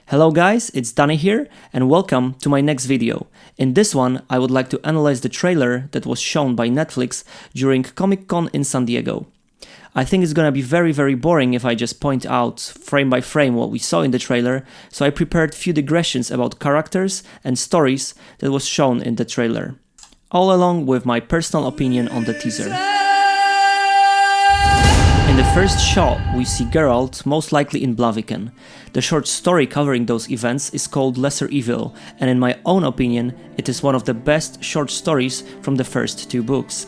Hello guys, it's Danny here and welcome to my next video. In this one, I would like to analyze the trailer that was shown by Netflix during Comic-Con in San Diego. I think it's gonna be very boring if I just point out frame by frame what we saw in the trailer, so I prepared few digressions about characters and stories that was shown in the trailer, all along with my personal opinion on the teaser. In the first shot, we see Geralt, most likely in Blaviken. The short story covering those events is called Lesser Evil, and in my own opinion, it is one of the best short stories from the first two books.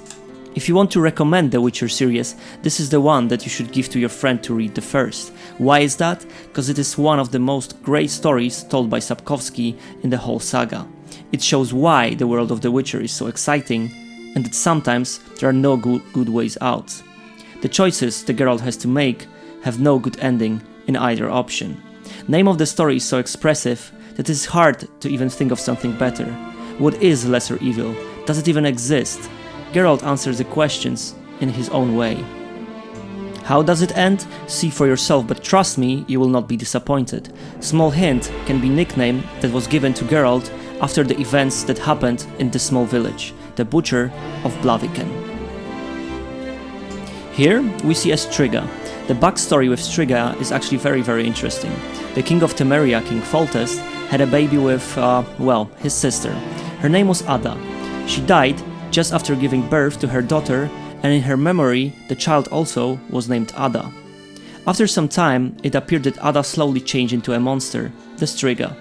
If you want to recommend the Witcher series, this is the one that you should give to your friend to read the first. Why is that? Because it is one of the most great stories told by Sapkowski in the whole saga. It shows why the world of the Witcher is so exciting, and that sometimes there are no good ways out. The choices the Geralt has to make have no good ending in either option. Name of the story is so expressive that it is hard to even think of something better. What is Lesser Evil? Does it even exist? Geralt answers the questions in his own way. How does it end? See for yourself, but trust me, you will not be disappointed. Small hint can be nickname that was given to Geralt after the events that happened in the small village, the Butcher of Blaviken. Here we see a Striga. The backstory with Striga is actually very interesting. The king of Temeria, King Foltest, had a baby with, his sister. Her name was Ada. She died just after giving birth to her daughter, and in her memory, the child also was named Ada. After some time, it appeared that Ada slowly changed into a monster, the Striga.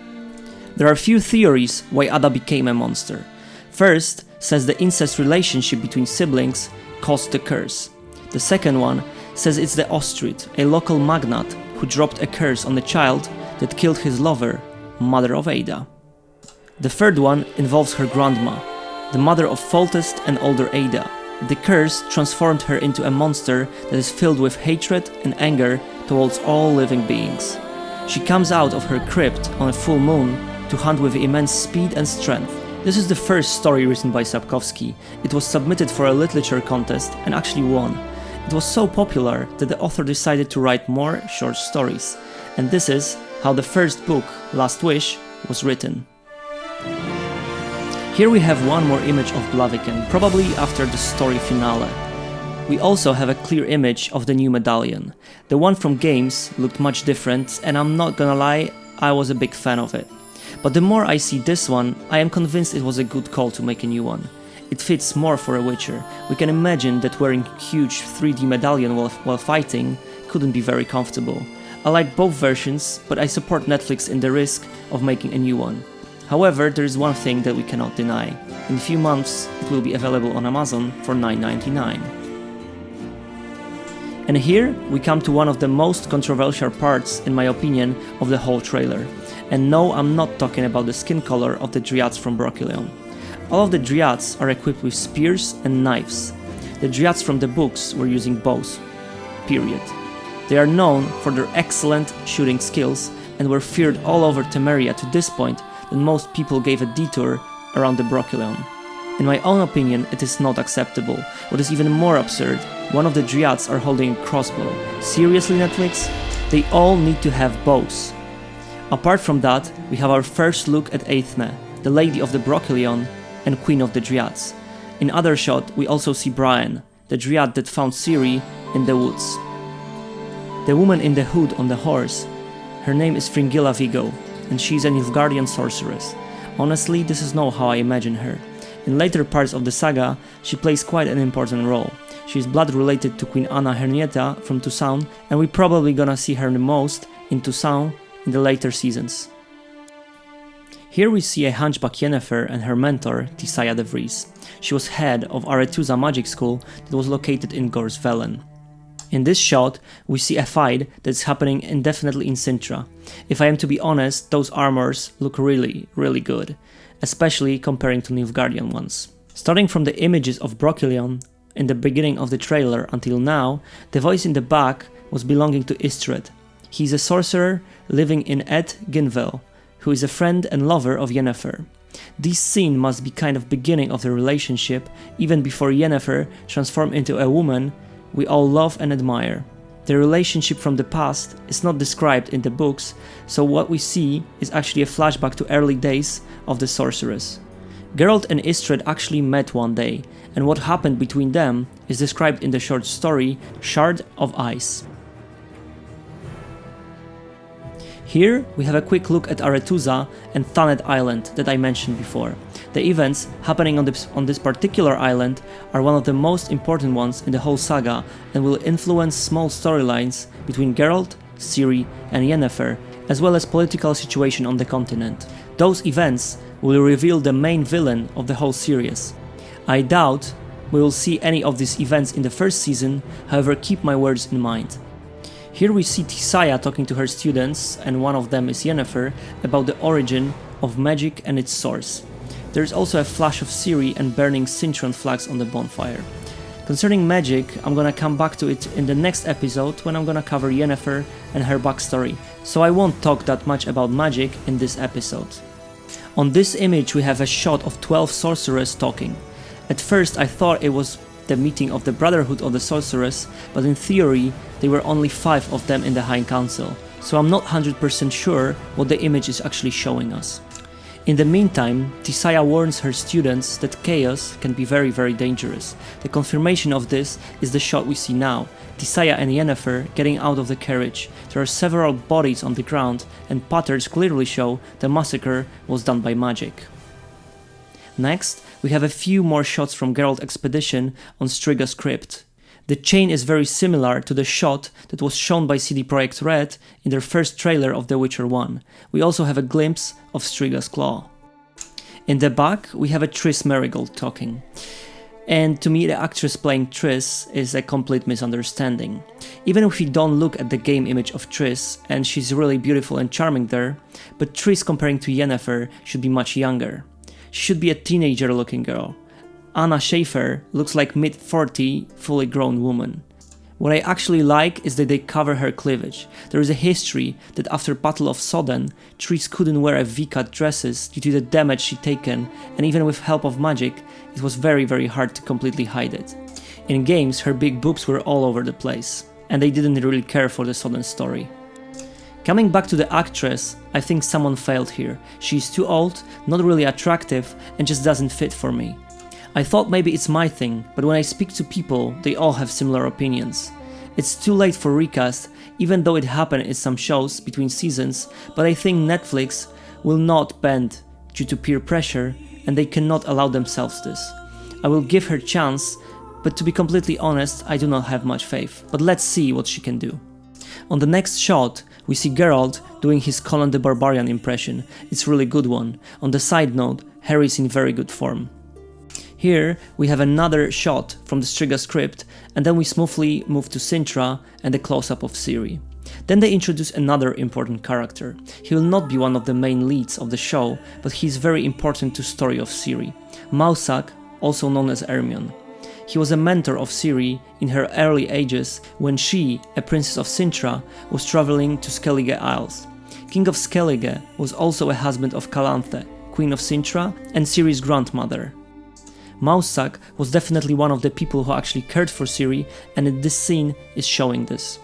There are few theories why Ada became a monster. First, says the incest relationship between siblings caused the curse. The second one says it's the Ostrid, a local magnate who dropped a curse on the child that killed his lover, mother of Ada. The third one involves her grandma, the mother of Foltest and older Ada. The curse transformed her into a monster that is filled with hatred and anger towards all living beings. She comes out of her crypt on a full moon to hunt with immense speed and strength. This is the first story written by Sapkowski. It was submitted for a literature contest and actually won. It was so popular that the author decided to write more short stories, and this is how the first book, Last Wish, was written. Here we have one more image of Blaviken, probably after the story finale. We also have a clear image of the new medallion. The one from games looked much different, and I'm not gonna lie, I was a big fan of it. But the more I see this one, I am convinced it was a good call to make a new one. It fits more for a Witcher. We can imagine that wearing huge 3D medallion while fighting couldn't be very comfortable. I like both versions, but I support Netflix in the risk of making a new one. However, there is one thing that we cannot deny. In a few months, it will be available on Amazon for $9.99. And here we come to one of the most controversial parts, in my opinion, of the whole trailer. And no, I'm not talking about the skin color of the Dryads from Brockhillion. All of the Dryads are equipped with spears and knives. The Dryads from the books were using bows. Period. They are known for their excellent shooting skills and were feared all over Temeria to this point that most people gave a detour around the Brockhillion. In my own opinion, it is not acceptable. What is even more absurd, one of the Dryads are holding a crossbow. Seriously, Netflix? They all need to have bows. Apart from that, we have our first look at Eithne, the Lady of the Brockhillion and Queen of the Dryads. In other shot, we also see Brian, the Dryad that found Ciri in the woods. The woman in the hood on the horse, her name is Fringilla Vigo, and she's a Nilfgaardian sorceress. Honestly, this is not how I imagine her. In later parts of the saga, she plays quite an important role. She is blood related to Queen Anna Henrietta from Toussaint, and we're probably gonna see her the most in Toussaint in the later seasons. Here we see a hunchback Yennefer and her mentor, Tissaia de Vries. She was head of Aretuza magic school that was located in Gor's Velen. In this shot, we see a fight that's happening indefinitely in Sintra. If I am to be honest, those armors look really good, especially comparing to Nilfgaardian ones. Starting from the images of Brockhillion in the beginning of the trailer until now, the voice in the back was belonging to Istred. He's a sorcerer living in Ed Ginvel, who is a friend and lover of Yennefer. This scene must be kind of beginning of the relationship, even before Yennefer transformed into a woman we all love and admire. The relationship from the past is not described in the books, so what we see is actually a flashback to early days of the sorceress. Geralt and Istrid actually met one day, and what happened between them is described in the short story Shard of Ice. Here we have a quick look at Aretuza and Thanet Island that I mentioned before. The events happening on this particular island are one of the most important ones in the whole saga and will influence small storylines between Geralt, Ciri and Yennefer, as well as political situation on the continent. Those events will reveal the main villain of the whole series. I doubt we will see any of these events in the first season, however keep my words in mind. Here we see Tissaia talking to her students, and one of them is Yennefer, about the origin of magic and its source. There is also a flash of Ciri and burning Cintron flags on the bonfire. Concerning magic, I'm gonna come back to it in the next episode when I'm gonna cover Yennefer and her backstory, so I won't talk that much about magic in this episode. On this image we have a shot of 12 sorcerers talking. At first I thought it was the meeting of the Brotherhood of the Sorceress, but in theory there were only 5 of them in the High Council, so I'm not 100% sure what the image is actually showing us. In the meantime, Tissaia warns her students that chaos can be very dangerous. The confirmation of this is the shot we see now, Tissaia and Yennefer getting out of the carriage. There are several bodies on the ground and patterns clearly show the massacre was done by magic. Next, we have a few more shots from Geralt expedition on Striga's crypt. The chain is very similar to the shot that was shown by CD Projekt Red in their first trailer of The Witcher 1. We also have a glimpse of Striga's claw. In the back, we have a Triss Merigold talking. And to me, the actress playing Triss is a complete misunderstanding. Even if we don't look at the game image of Triss, and she's really beautiful and charming there, but Triss comparing to Yennefer should be much younger. She should be a teenager looking girl. Anna Schaefer looks like mid-40, fully grown woman. What I actually like is that they cover her cleavage. There is a history that after Battle of Soden, Triss couldn't wear a V-cut dresses due to the damage she'd taken, and even with help of magic, it was very hard to completely hide it. In games, her big boobs were all over the place, and they didn't really care for the Soden story. Coming back to the actress, I think someone failed here. She's too old, not really attractive, and just doesn't fit for me. I thought maybe it's my thing, but when I speak to people, they all have similar opinions. It's too late for recast, even though it happened in some shows between seasons, but I think Netflix will not bend due to peer pressure, and they cannot allow themselves this. I will give her chance, but to be completely honest, I do not have much faith, but let's see what she can do. On the next shot, we see Geralt doing his Conan the Barbarian impression. It's a really good one. On the side note, Harry is in very good form. Here we have another shot from the Striga script, and then we smoothly move to Cintra and a close-up of Ciri. Then they introduce another important character. He will not be one of the main leads of the show, but he is very important to the story of Ciri. Mausak, also known as Ermion. He was a mentor of Ciri in her early ages when she, a princess of Cintra, was traveling to Skellige Isles. King of Skellige was also a husband of Calanthe, queen of Cintra, and Ciri's grandmother. Mausak was definitely one of the people who actually cared for Ciri, and this scene is showing this.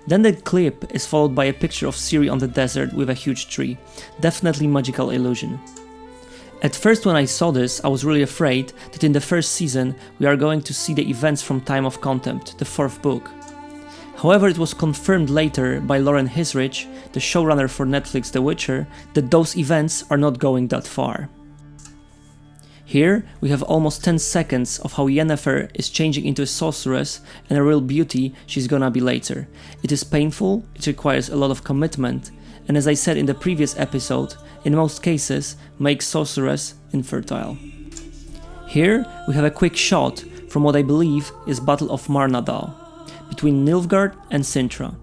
Then the clip is followed by a picture of Ciri on the desert with a huge tree. Definitely magical illusion. At first when I saw this, I was really afraid that in the first season we are going to see the events from Time of Contempt, the 4th book. However, it was confirmed later by Lauren Hisrich, the showrunner for Netflix The Witcher, that those events are not going that far. Here we have almost 10 seconds of how Yennefer is changing into a sorceress and a real beauty she's gonna be later. It is painful, it requires a lot of commitment, and as I said in the previous episode, in most cases makes sorceress infertile. Here we have a quick shot from what I believe is Battle of Marnadal, between Nilfgaard and Cintra.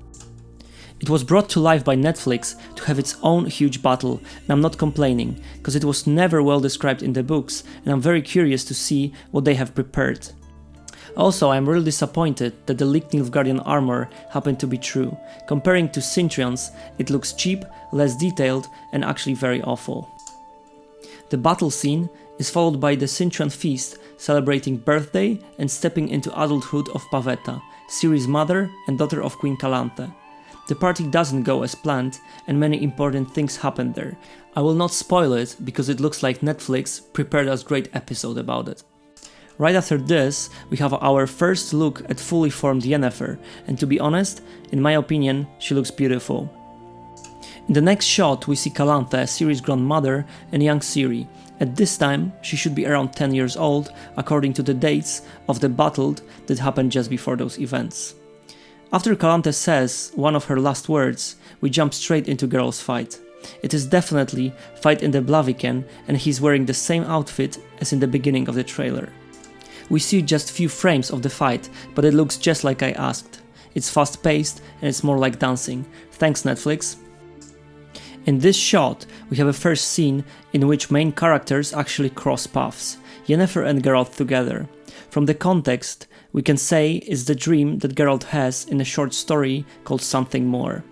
It was brought to life by Netflix to have its own huge battle, and I'm not complaining, because it was never well described in the books, and I'm very curious to see what they have prepared. Also, I'm really disappointed that the leaked Nilfgaardian armor happened to be true. Comparing to Cintrian's, it looks cheap, less detailed, and actually very awful. The battle scene is followed by the Cintrian feast celebrating birthday and stepping into adulthood of Pavetta, Ciri's mother and daughter of Queen Calanthe. The party doesn't go as planned, and many important things happen there. I will not spoil it, because it looks like Netflix prepared us a great episode about it. Right after this, we have our first look at fully formed Yennefer, and to be honest, in my opinion, she looks beautiful. In the next shot, we see Calanthe, Ciri's grandmother, and young Ciri. At this time, she should be around 10 years old, according to the dates of the battle that happened just before those events. After Calanthe says one of her last words, we jump straight into Geralt's fight. It is definitely fight in the Blaviken, and he's wearing the same outfit as in the beginning of the trailer. We see just few frames of the fight, but it looks just like I asked. It's fast paced and it's more like dancing. Thanks Netflix. In this shot, we have a first scene in which main characters actually cross paths, Yennefer and Geralt together. From the context, we can say it's the dream that Geralt has in a short story called Something More.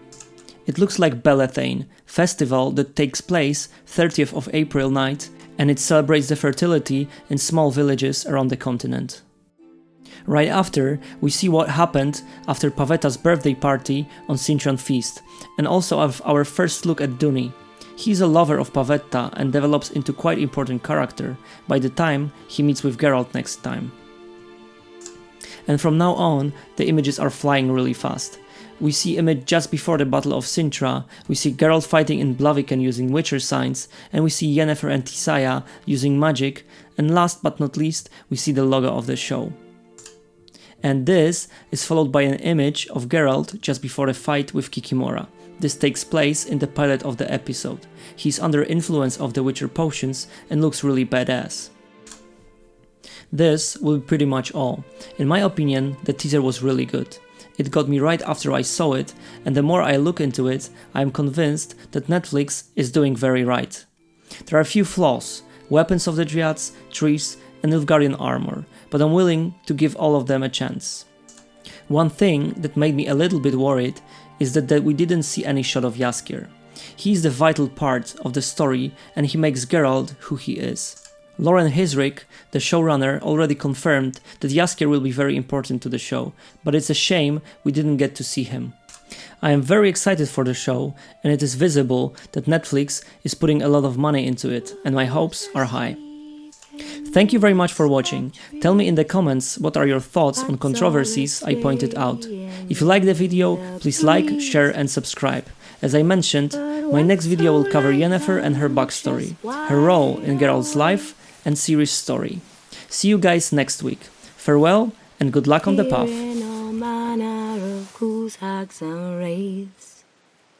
It looks like Belethane, festival that takes place 30th of April night, and it celebrates the fertility in small villages around the continent. Right after, we see what happened after Pavetta's birthday party on Cintran Feast, and also have our first look at Duny. He's a lover of Pavetta and develops into quite important character by the time he meets with Geralt next time. And from now on, the images are flying really fast. We see image just before the Battle of Cintra, we see Geralt fighting in Blaviken using Witcher signs, and we see Yennefer and Tissaia using magic, and last but not least, we see the logo of the show. And this is followed by an image of Geralt just before the fight with Kikimora. This takes place in the pilot of the episode. He's under influence of the Witcher potions and looks really badass. This will be pretty much all. In my opinion, the teaser was really good. It got me right after I saw it, and the more I look into it, I am convinced that Netflix is doing very right. There are a few flaws, weapons of the Dryads, trees, and Nilfgaardian armor, but I'm willing to give all of them a chance. One thing that made me a little bit worried is that we didn't see any shot of Jaskier. He is the vital part of the story, and he makes Geralt who he is. Lauren Hizrick, the showrunner, already confirmed that Jaskier will be very important to the show, but it's a shame we didn't get to see him. I am very excited for the show, and it is visible that Netflix is putting a lot of money into it, and my hopes are high. Thank you very much for watching. Tell me in the comments what are your thoughts on controversies I pointed out. If you like the video, please like, share and subscribe. As I mentioned, my next video will cover Yennefer and her backstory, her role in Geralt's life, and Ciri's story. See you guys next week. Farewell and good luck on the path.